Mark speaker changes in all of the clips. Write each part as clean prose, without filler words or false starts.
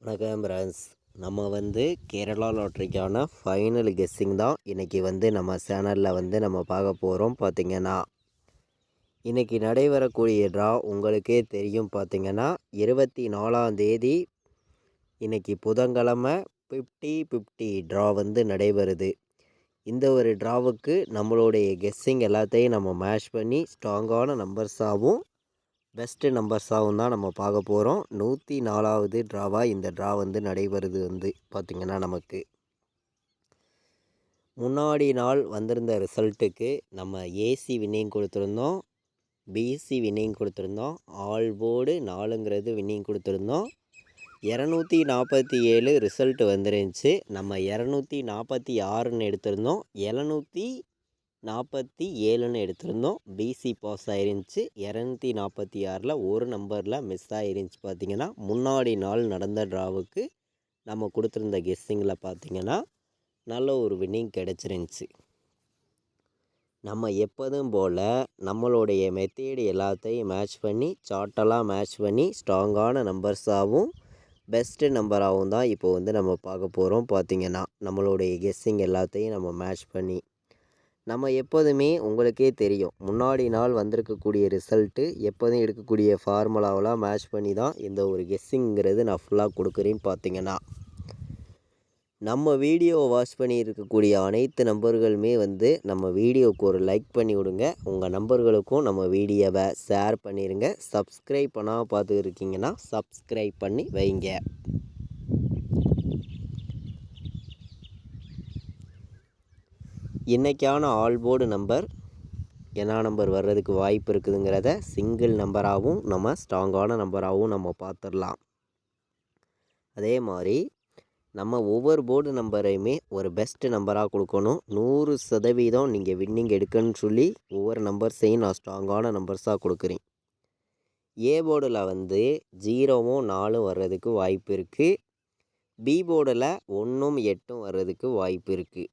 Speaker 1: வணக்கம் ஃப்ரெண்ட்ஸ். நம்ம Kerala லாட்ரிக்கான final guessing தான் இன்றைக்கி நம்ம சேனலில் நம்ம பார்க்க போகிறோம். பார்த்திங்கன்னா இன்றைக்கி நடைபெறக்கூடிய ட்ரா உங்களுக்கே தெரியும். பார்த்திங்கன்னா 24ஆம் தேதி இன்றைக்கி புதன்கிழமை 50-50 ட்ரா நடைபெறுது. இந்த ஒரு ட்ராவுக்கு நம்மளுடைய கெஸ்ஸிங் எல்லாத்தையும் நம்ம மேட்ச் பண்ணி ஸ்ட்ராங்கான நம்பர்ஸாகவும் பெஸ்ட்டு நம்பர்ஸாகவும் தான் நம்ம பார்க்க போகிறோம். 104வது ட்ராவாக இந்த ட்ரா நடைபெறுது. பார்த்திங்கன்னா நமக்கு முன்னாடி நாள் வந்திருந்த ரிசல்ட்டுக்கு நம்ம ஏசி வின்னிங் கொடுத்துருந்தோம், பிசி வின்னிங் கொடுத்துருந்தோம், ஆல் போர்டு 4ங்கிறது வின்னிங் கொடுத்துருந்தோம். 247 ரிசல்ட்டு வந்துருந்துச்சு. நம்ம 246ன்னு எடுத்திருந்தோம், 747ன்னு எடுத்திருந்தோம். PC pass ஆயிருந்துச்சு. 246ல் ஒரு நம்பரில் மிஸ் ஆயிருந்துச்சு. பார்த்திங்கன்னா முன்னாடி நாள் நடந்த ட்ராவுக்கு நம்ம கொடுத்துருந்த கெஸ்ஸிங்கில் பார்த்திங்கன்னா நல்ல ஒரு வின்னிங் கிடச்சிருந்துச்சு. நம்ம எப்போதும் போல் நம்மளுடைய மெத்தேடு எல்லாத்தையும் மேட்ச் பண்ணி சார்ட்டெல்லாம் மேட்ச் பண்ணி ஸ்ட்ராங்கான நம்பர்ஸாகவும் பெஸ்ட்டு நம்பராகவும் தான் இப்போ நம்ம பார்க்க போகிறோம். பார்த்திங்கன்னா நம்மளுடைய கெஸ்ஸிங் எல்லாத்தையும் நம்ம மேட்ச் பண்ணி நம்ம எப்போதுமே உங்களுக்கே தெரியும், முன்னாடி நாள் வந்திருக்கக்கூடிய ரிசல்ட்டு எப்போதும் எடுக்கக்கூடிய ஃபார்முலாவெலாம் மேட்ச் பண்ணி தான் இந்த ஒரு கெஸ்ஸிங்கிறது நான் ஃபுல்லாக கொடுக்குறேன். பார்த்திங்கன்னா நம்ம வீடியோவை வாட்ச் பண்ணி இருக்கக்கூடிய அனைத்து நம்பர்களுமே நம்ம வீடியோவுக்கு ஒரு லைக் பண்ணி விடுங்க. உங்கள் நம்பர்களுக்கும் நம்ம வீடியோவை ஷேர் பண்ணிடுங்க. சப்ஸ்கிரைப் பண்ணால் பார்த்து இருக்கீங்கன்னா சப்ஸ்கிரைப் பண்ணி வைங்க. இன்றைக்கான ஆல் போர்டு நம்பர் என்ன நம்பர் வர்றதுக்கு வாய்ப்பு இருக்குதுங்கிறத சிங்கிள் நம்பராகவும் நம்ம ஸ்ட்ராங்கான நம்பராகவும் நம்ம பார்த்துடலாம். அதே மாதிரி நம்ம ஒவ்வொரு போர்டு நம்பரையுமே ஒரு பெஸ்ட்டு நம்பராக கொடுக்கணும். 100% நீங்கள் வின்னிங் எடுக்கணும்னு சொல்லி ஒவ்வொரு நம்பர்ஸையும் நான் ஸ்ட்ராங்கான நம்பர்ஸாக கொடுக்குறேன். ஏ போர்டில் 0வும் 4ம் வர்றதுக்கு வாய்ப்பு இருக்குது. பி போர்டில் 1ம் 8ம் வர்றதுக்கு வாய்ப்பு இருக்குது.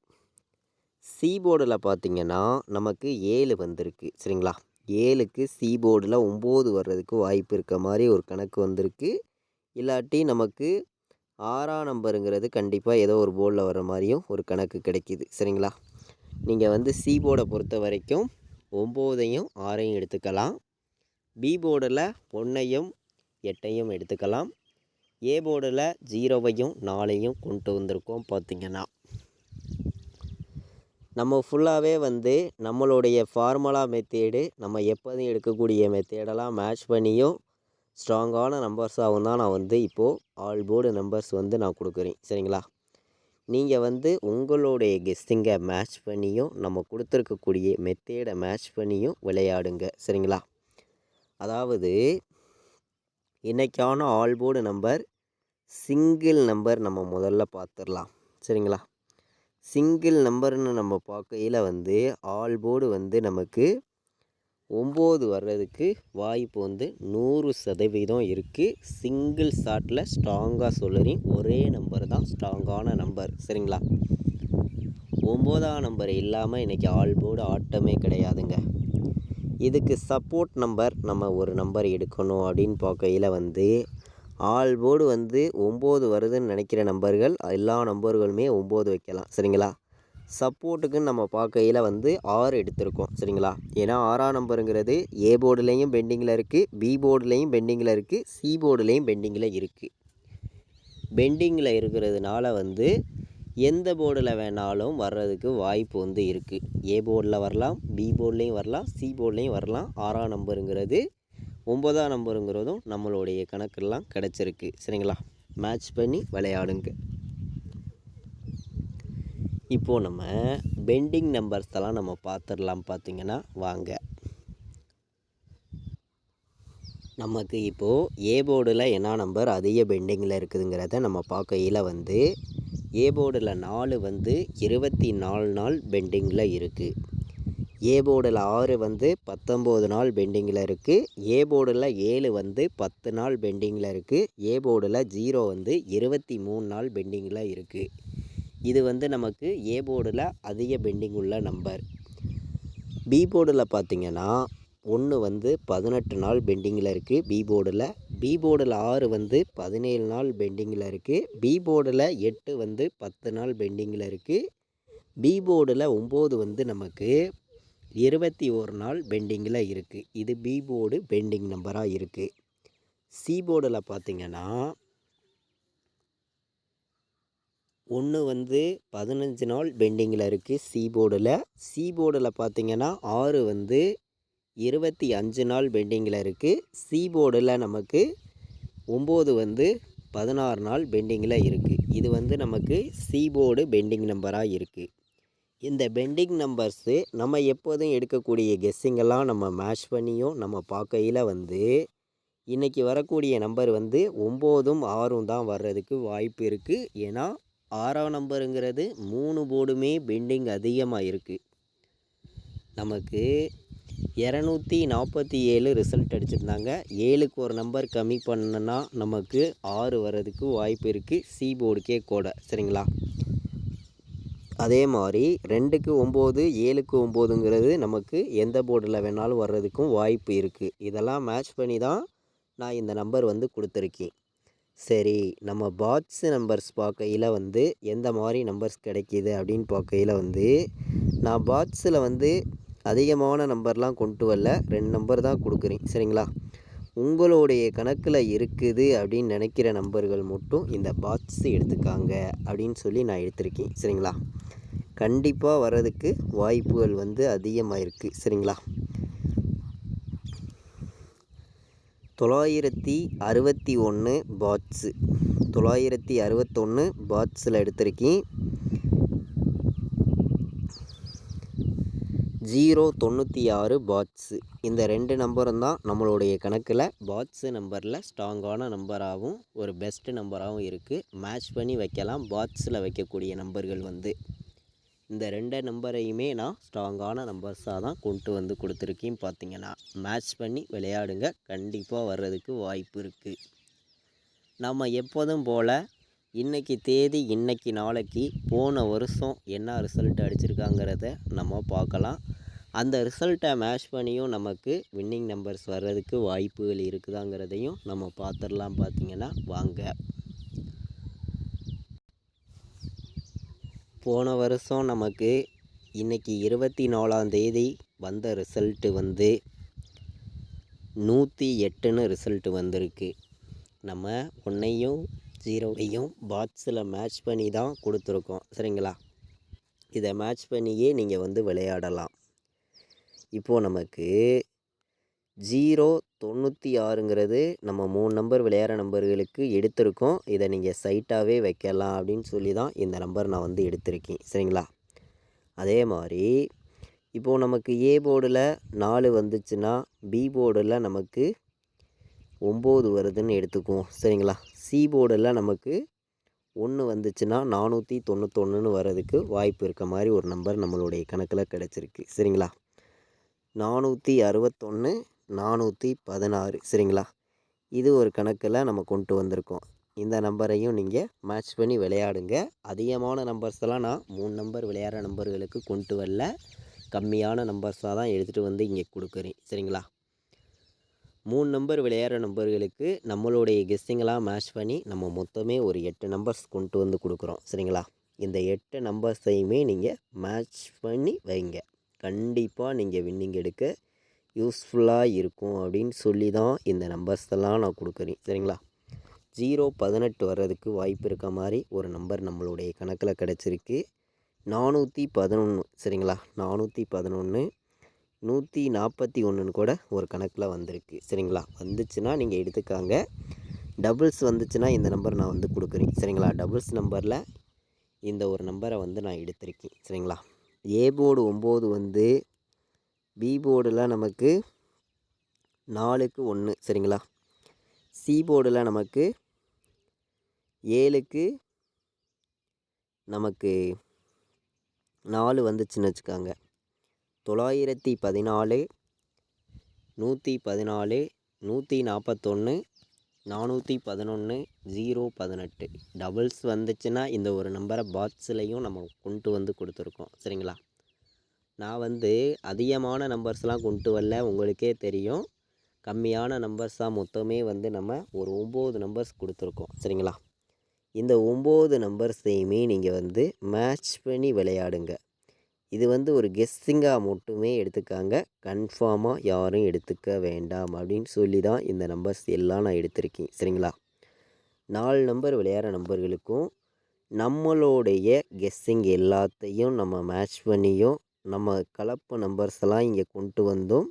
Speaker 1: சி போர்டில் பார்த்திங்கன்னா நமக்கு 7 வந்திருக்கு. சரிங்களா, 7க்கு சி போர்டில் 9 வர்றதுக்கு வாய்ப்பு இருக்க மாதிரி ஒரு கணக்கு வந்திருக்கு. இல்லாட்டி நமக்கு 6ஆம் நம்பருங்கிறது கண்டிப்பாக ஏதோ ஒரு போர்டில் வர்ற மாதிரியும் ஒரு கணக்கு கிடைக்கிது. சரிங்களா, நீங்கள் சி போர்டை பொறுத்த வரைக்கும் 9ஐயும் 6ஐயும் எடுத்துக்கலாம். பி போர்டில் 1ஐயும் 8ஐயும் எடுத்துக்கலாம். ஏ போர்டில் 0வையும் 4ஐயும் கொண்டு வந்திருக்கோம். பார்த்திங்கன்னா நம்ம ஃபுல்லாகவே நம்மளுடைய ஃபார்முலா மெத்தேடு நம்ம எப்போதும் எடுக்கக்கூடிய மெத்தேடெல்லாம் மேட்ச் பண்ணியும் ஸ்ட்ராங்கான நம்பர்ஸாகவும் தான் நான் இப்போது ஆல் போர்டு நம்பர்ஸ் நான் கொடுக்குறேன். சரிங்களா, நீங்கள் உங்களுடைய கெஸ்ஸிங்கை மேட்ச் பண்ணியும் நம்ம கொடுத்துருக்கக்கூடிய மெத்தேடை மேட்ச் பண்ணியும் விளையாடுங்க. சரிங்களா, அதாவது இன்றைக்கான all board number single number நம்ம முதல்ல பார்த்துடலாம். சரிங்களா, சிங்கிள் நம்பர்னு நம்ம பார்க்கையில் ஆல் போர்டு நமக்கு 9 வர்றதுக்கு வாய்ப்பு 100% இருக்குது. சிங்கிள் ஷாட்டில் ஸ்ட்ராங்காக சொல்லுறேன், ஒரே நம்பர் தான் ஸ்ட்ராங்கான நம்பர். சரிங்களா, 9ஆம் நம்பர் இல்லாமல் இன்றைக்கி ஆல் போர்டு ஆட்டமே கிடையாதுங்க. இதுக்கு சப்போர்ட் நம்பர் நம்ம ஒரு நம்பர் எடுக்கணும் அப்படின்னு பார்க்கையில் ஆல் போர்டு 9 வருதுன்னு நினைக்கிற நம்பர்கள் எல்லா நம்பர்களுமே 9 வைக்கலாம். சரிங்களா, சப்போர்ட்டுக்குன்னு நம்ம பார்க்கையில் 6 எடுத்திருக்கோம். சரிங்களா, ஏன்னா 6ஆம் நம்பருங்கிறது ஏ போர்டுலேயும் பெண்டிங்கில் இருக்குது, பி போர்டுலேயும் பெண்டிங்கில் இருக்குது, சி போர்டுலேயும் பெண்டிங்கில் இருக்குது. பெண்டிங்கில் இருக்கிறதுனால எந்த போர்டில் வேணாலும் வர்றதுக்கு வாய்ப்பு இருக்குது. ஏ போர்டில் வரலாம், பி போர்ட்லேயும் வரலாம், சி போர்ட்லேயும் வரலாம். 6ஆம் நம்பருங்கிறது 9ஆம் நம்பருங்கிறதும் நம்மளுடைய கணக்கெல்லாம் கிடச்சிருக்கு. சரிங்களா, மேட்ச் பண்ணி விளையாடுங்க. இப்போது நம்ம பெண்டிங் நம்பர்ஸ் எல்லாம் நம்ம பார்த்துடலாம். பார்த்திங்கன்னா வாங்க, நமக்கு இப்போது ஏ போர்டில் என்ன நம்பர் அதிக பெண்டிங்கில் இருக்குதுங்கிறத நம்ம பார்க்கையில் ஏ போர்டில் 4 24 நாள் பெண்டிங்கில் இருக்குது. ஏ போர்டில் 6 19 நாள் பெண்டிங்கில் இருக்குது. ஏ போர்டில் 7 10 நாள் பெண்டிங்கில் இருக்குது. ஏ போர்டில் 0 23 நாள் பெண்டிங்கில் இருக்குது. இது நமக்கு ஏ போர்டில் அதிக பெண்டிங் உள்ள நம்பர். பி போர்டில் பார்த்திங்கன்னா 1 வந்து 18 நாள் பெண்டிங்கில் இருக்குது பி போர்டில். பி போர்டில் 6 வந்து 17 நாள் பெண்டிங்கில் இருக்குது. பி போர்டில் 8 வந்து 10 நாள் பெண்டிங்கில் இருக்குது. பி போர்டில் 9 வந்து நமக்கு 21 நாள் பெண்டிங்கில் இருக்குது. இது பி போர்டு பெண்டிங் நம்பராக இருக்குது. சி போர்டில் பார்த்திங்கன்னா 1 வந்து 15 நாள் பெண்டிங்கில் இருக்குது சி போர்டில். சி போர்டில் பார்த்திங்கன்னா 6 வந்து 25 நாள் பெண்டிங்கில் இருக்குது. சி போர்டில் நமக்கு 9 வந்து 16 நாள் பெண்டிங்கில் இருக்குது. இது வந்து நமக்கு சி போர்டு பெண்டிங் நம்பராக இருக்குது. இந்த பெண்டிங் நம்பர்ஸு நம்ம எப்போதும் எடுக்கக்கூடிய கெஸ்ஸிங்கெல்லாம் நம்ம மேட்ச் பண்ணியும் நம்ம பார்க்கையில் வந்து இன்றைக்கி வரக்கூடிய நம்பர் வந்து 9ம் 6ம் தான் வர்றதுக்கு வாய்ப்பு இருக்குது. ஏன்னா 6ஆம் நம்பருங்கிறது 3 போர்டுமே பெண்டிங் அதிகமாக இருக்குது. நமக்கு 247 ரிசல்ட் அடிச்சிருந்தாங்க. 7க்கு ஒரு நம்பர் கம்மி பண்ணனா நமக்கு 6 வர்றதுக்கு வாய்ப்பு இருக்குது சி போர்டுக்கே கூட. சரிங்களா? அதே மாதிரி 2க்கு 9 7க்கு 9ங்கிறது நமக்கு எந்த போர்டில் வேணாலும் வர்றதுக்கும் வாய்ப்பு இருக்குது. இதெல்லாம் மேட்ச் பண்ணி தான் நான் இந்த நம்பர் வந்து கொடுத்துருக்கேன். சரி, நம்ம பாட்ஸ் நம்பர்ஸ் பார்க்கையில் வந்து எந்த மாதிரி நம்பர்ஸ் கிடைக்கிது அப்படின்னு பார்க்கையில் வந்து நான் பாட்ஸில் வந்து அதிகமான நம்பர்லாம் கொண்டு வரல, 2 நம்பர் தான் கொடுக்குறேன். சரிங்களா? உங்களுடைய கணக்கில் இருக்குது அப்படின்னு நினைக்கிற நம்பர்கள் மட்டும் இந்த பாட்ஸ் எடுத்துக்காங்க அப்படின்னு சொல்லி நான் எடுத்திருக்கேன். சரிங்களா? கண்டிப்பாக வர்றதுக்கு வாய்ப்புகள் வந்து அதிகமாக இருக்குது. சரிங்களா? 961 பாட்ஸு 961 பாட்ஸில் எடுத்திருக்கேன். 096 பாட்ஸு. இந்த 2 நம்பரும் தான் நம்மளுடைய கணக்கில் பாட்ஸு நம்பரில் ஸ்ட்ராங்கான நம்பராகவும் ஒரு பெஸ்ட்டு நம்பராகவும் இருக்குது. மேட்ச் பண்ணி வைக்கலாம். பாட்ஸில் வைக்கக்கூடிய நம்பர்கள் வந்து இந்த 2 நம்பரையுமே நான் ஸ்ட்ராங்கான நம்பர்ஸாக தான் கொண்டு வந்து கொடுத்துருக்கேன். பார்த்திங்கன்னா மேட்ச் பண்ணி விளையாடுங்க, கண்டிப்பாக வர்றதுக்கு வாய்ப்பு இருக்குது. நம்ம எப்போதும் போல் இன்றைக்கி தேதி இன்றைக்கி நாளைக்கு போன வருஷம் என்ன ரிசல்ட் அடிச்சிருக்காங்கிறத நம்ம பார்க்கலாம். அந்த ரிசல்ட்டை மேட்ச் பண்ணியும் நமக்கு வின்னிங் நம்பர்ஸ் வர்றதுக்கு வாய்ப்புகள் இருக்குதாங்கிறதையும் நம்ம பார்த்துடலாம். பார்த்திங்கன்னா வாங்க. போன வருஷம் நமக்கு இன்றைக்கி 24ஆம் தேதி வந்த ரிசல்ட்டு வந்து 108ன்னு ரிசல்ட்டு வந்திருக்கு. நம்ம 1ஐயும் 0ஐயும் பாட்ஸில் மேட்ச் பண்ணி தான் கொடுத்துருக்கோம். சரிங்களா? இதை மேட்ச் பண்ணியே நீங்கள் வந்து விளையாடலாம். இப்போது நமக்கு 096ங்கிறது நம்ம 3 நம்பர் விளையாடுற நம்பர்களுக்கு எடுத்திருக்கோம். இதை நீங்கள் சைட்டாகவே வைக்கலாம் அப்படின்னு சொல்லி தான் இந்த நம்பர் நான் வந்து எடுத்திருக்கேன். சரிங்களா? அதே மாதிரி இப்போது நமக்கு ஏ போர்டில் 4 வந்துச்சுன்னா பி போர்டில் நமக்கு 9 வருதுன்னு எடுத்துக்குவோம். சரிங்களா? சி போர்டில் நமக்கு 1 வந்துச்சுன்னா 491ன்னு வர்றதுக்கு வாய்ப்பு இருக்க மாதிரி ஒரு நம்பர் நம்மளுடைய கணக்கில் கிடச்சிருக்கு. சரிங்களா? 461 416. சரிங்களா? இது ஒரு கணக்கில் நம்ம கொண்டு வந்திருக்கோம். இந்த நம்பரையும் நீங்கள் மேட்ச் பண்ணி விளையாடுங்க. அதிகமான நம்பர்ஸெல்லாம் நான் 3 நம்பர் விளையாடுற நம்பர்களுக்கு கொண்டு வரல, கம்மியான நம்பர்ஸாக தான் எடுத்துகிட்டு வந்து இங்கே கொடுக்குறேன். சரிங்களா? 3 நம்பர் விளையாடுற நம்பர்களுக்கு நம்மளுடைய கெஸ்ஸிங்கெல்லாம் மேட்ச் பண்ணி நம்ம மொத்தமே ஒரு 8 நம்பர்ஸ் கொண்டு வந்து கொடுக்குறோம். சரிங்களா? இந்த 8 நம்பர்ஸையுமே நீங்கள் மேட்ச் பண்ணி வைங்க. கண்டிப்பாக நீங்கள் வின்னிங் எடுக்க யூஸ்ஃபுல்லாக இருக்கும் அப்படின்னு சொல்லி தான் இந்த நம்பர்ஸெல்லாம் நான் கொடுக்குறேன். சரிங்களா? 018 வர்றதுக்கு வாய்ப்பு இருக்க மாதிரி ஒரு நம்பர் நம்மளுடைய கணக்கில் கிடச்சிருக்கு. 411. சரிங்களா? 411 141ன்னு கூட ஒரு கணக்கில் வந்திருக்கு. சரிங்களா? வந்துச்சுன்னா நீங்கள் எடுத்துக்காங்க. டபுள்ஸ் வந்துச்சுன்னா இந்த நம்பர் நான் வந்து கொடுக்குறேன். சரிங்களா? டபுள்ஸ் நம்பரில் இந்த ஒரு நம்பரை வந்து நான் எடுத்திருக்கேன். சரிங்களா? ஏ போர்டு 9 வந்து பி போர்டில் நமக்கு 4க்கு 1. சரிங்களா? சி போர்டில் நமக்கு 7க்கு நமக்கு 4 வந்துச்சுன்னு வச்சுக்காங்க. 914 114 141 411 018. டபுள்ஸ் வந்துச்சுன்னா இந்த ஒரு நம்பரை பாக்ஸ்லையும் நம்ம கொண்டு வந்து கொடுத்துருக்கோம். சரிங்களா? நான் வந்து அதிகமான நம்பர்ஸ்லாம் கொண்டு வரல, உங்களுக்கே தெரியும். கம்மியான நம்பர்ஸ் தான் மொத்தமே வந்து நம்ம ஒரு 9 நம்பர்ஸ் கொடுத்துருக்கோம். சரிங்களா? இந்த 9 நம்பர்ஸையுமே நீங்கள் வந்து மேட்ச் பண்ணி விளையாடுங்க. இது வந்து ஒரு கெஸ்ஸிங்காக மட்டுமே எடுத்துக்காங்க. கன்ஃபார்மாக யாரும் எடுத்துக்க வேண்டாம் அப்படின்னு சொல்லி தான் இந்த நம்பர்ஸ் எல்லாம் நான் எடுத்திருக்கேன். சரிங்களா? 4 நம்பர் விளையாடுற நம்பர்களுக்கும் நம்மளுடைய கெஸ்ஸிங் எல்லாத்தையும் நம்ம மேட்ச் பண்ணியும் நம்ம கலப்பு நம்பர்ஸ் எல்லாம் இங்கே கொண்டு வந்தோம்.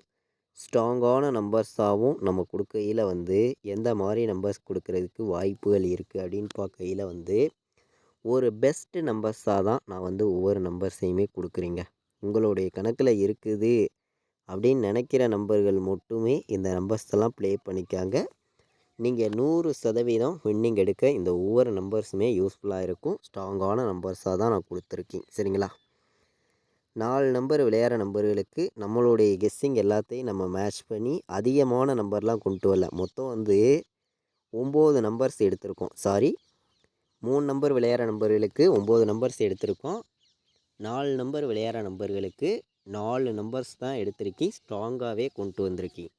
Speaker 1: ஸ்ட்ராங்கான நம்பர்ஸாகவும் நம்ம கொடுக்கையில் வந்து எந்த மாதிரி நம்பர்ஸ் கொடுக்கறதுக்கு வாய்ப்புகள் இருக்குது அப்படின்னு பார்க்கையில் வந்து ஒரு பெஸ்ட்டு நம்பர்ஸாக தான் நான் வந்து ஒவ்வொரு நம்பர்ஸையுமே கொடுக்குறீங்க. உங்களுடைய கணக்கில் இருக்குது அப்படின்னு நினைக்கிற நம்பர்கள் மட்டுமே இந்த நம்பர்ஸ் எல்லாம் ப்ளே பண்ணிக்காங்க. நீங்கள் 100% வின்னிங் எடுக்க இந்த ஒவ்வொரு நம்பர்ஸுமே யூஸ்ஃபுல்லாக இருக்கும். ஸ்ட்ராங்கான நம்பர்ஸாக தான் நான் கொடுத்துருக்கேன். சரிங்களா? 4 நம்பர் விளையாடுற நம்பர்களுக்கு நம்மளுடைய கெஸ்ஸிங் எல்லாத்தையும் நம்ம மேட்ச் பண்ணி அதிகமான நம்பர்லாம் கொண்டு வரல. மொத்தம் வந்து 9 நம்பர்ஸ் எடுத்திருக்கோம். 3 நம்பர் விளையாடுற நம்பர்களுக்கு 9 நம்பர்ஸ் எடுத்திருக்கோம். 4 நம்பர் விளையாடுற நம்பர்களுக்கு 4 நம்பர்ஸ் தான் எடுத்திருக்கேன். ஸ்ட்ராங்காகவே கொண்டு வந்திருக்கேன்.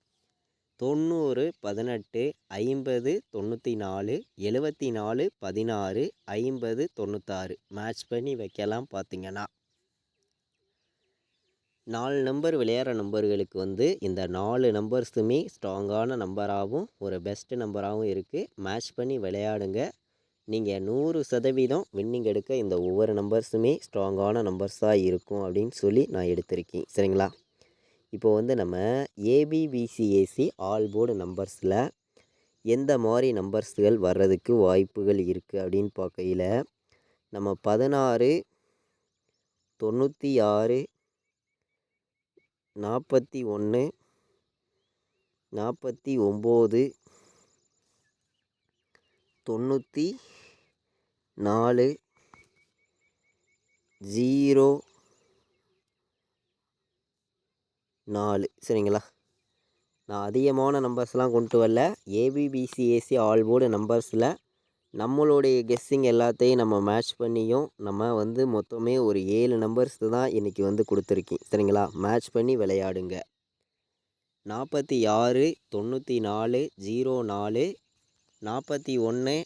Speaker 1: 90, 18, 50, 94, 74, 16, 50, 96 மேட்ச் பண்ணி வைக்கலாம். பார்த்தீங்கன்னா 4 நம்பர் விளையாடுற நம்பர்களுக்கு வந்து இந்த 4 நம்பர்ஸுமே ஸ்ட்ராங்கான நம்பராகவும் ஒரு பெஸ்ட்டு நம்பராகவும் இருக்குது. மேட்ச் பண்ணி விளையாடுங்க. நீங்கள் 100% வின்னிங் எடுக்க இந்த ஒவ்வொரு நம்பர்ஸுமே ஸ்ட்ராங்கான நம்பர்ஸாக இருக்கும் அப்படின்னு சொல்லி நான் எடுத்திருக்கேன். சரிங்களா? இப்போ வந்து நம்ம ஏபிபிசிஏசி ஆல் போர்டு நம்பர்ஸில் எந்த மாதிரி நம்பர்ஸ்கள் வர்றதுக்கு வாய்ப்புகள் இருக்குது அப்படின்னு பார்க்கையில் நம்ம 16, 96, 41, 49, 94, 04 சரிங்களா? நான் அதிகமான நம்பர்ஸ்லாம் கொண்டு வரல. ஏபிபிசிஏசி ஆல் போர்டு நம்பர்ஸில் நம்மளுடைய கெஸ்ஸிங் எல்லாத்தையும் நம்ம மேட்ச் பண்ணியும் நம்ம வந்து மொத்தமே ஒரு 7 நம்பர்ஸ் தான் இன்றைக்கி வந்து கொடுத்துருக்கேன். சரிங்களா? மேட்ச் பண்ணி விளையாடுங்க. 46, 94, 04, 41, 49,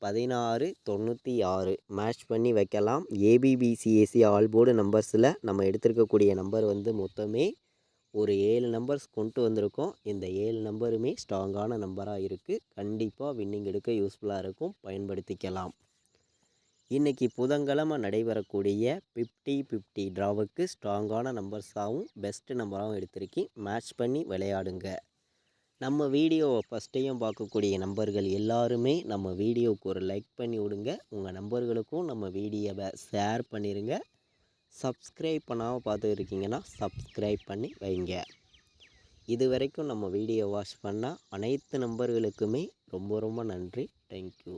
Speaker 1: 16, 96 மேட்ச் பண்ணி வைக்கலாம். ஏபிபிசிஏசி ஆல் போர்டு நம்பர்ஸில் நம்ம எடுத்திருக்கக்கூடிய நம்பர் வந்து மொத்தமே ஒரு 7 நம்பர்ஸ் கொண்டு வந்திருக்கோம். இந்த 7 நம்பருமே ஸ்ட்ராங்கான நம்பராக இருக்குது. கண்டிப்பாக வின்னிங் எடுக்க யூஸ்ஃபுல்லாக இருக்கும். பயன்படுத்திக்கலாம். இன்றைக்கி புதன்கிழமை நடைபெறக்கூடிய 50-50 ட்ராவுக்கு ஸ்ட்ராங்கான நம்பர்ஸாகவும் பெஸ்ட்டு நம்பராகவும் எடுத்திருக்கேன். மேட்ச் பண்ணி விளையாடுங்க. நம்ம வீடியோவை ஃபஸ்ட் டைம் பார்க்கக்கூடிய நம்பர்கள் எல்லாருமே நம்ம வீடியோவுக்கு ஒரு லைக் பண்ணி விடுங்க. உங்கள் நம்பர்களுக்கும் நம்ம வீடியோவை ஷேர் பண்ணிடுங்க. சப்ஸ்கிரைப் பண்ணாமல் பார்த்துட்டு இருக்கீங்கன்னா சப்ஸ்கிரைப் பண்ணி வைங்க. இது வரைக்கும் நம்ம வீடியோ வாட்ச் பண்ண அனைத்து நம்பர்களுக்குமே ரொம்ப ரொம்ப நன்றி. தேங்க்யூ.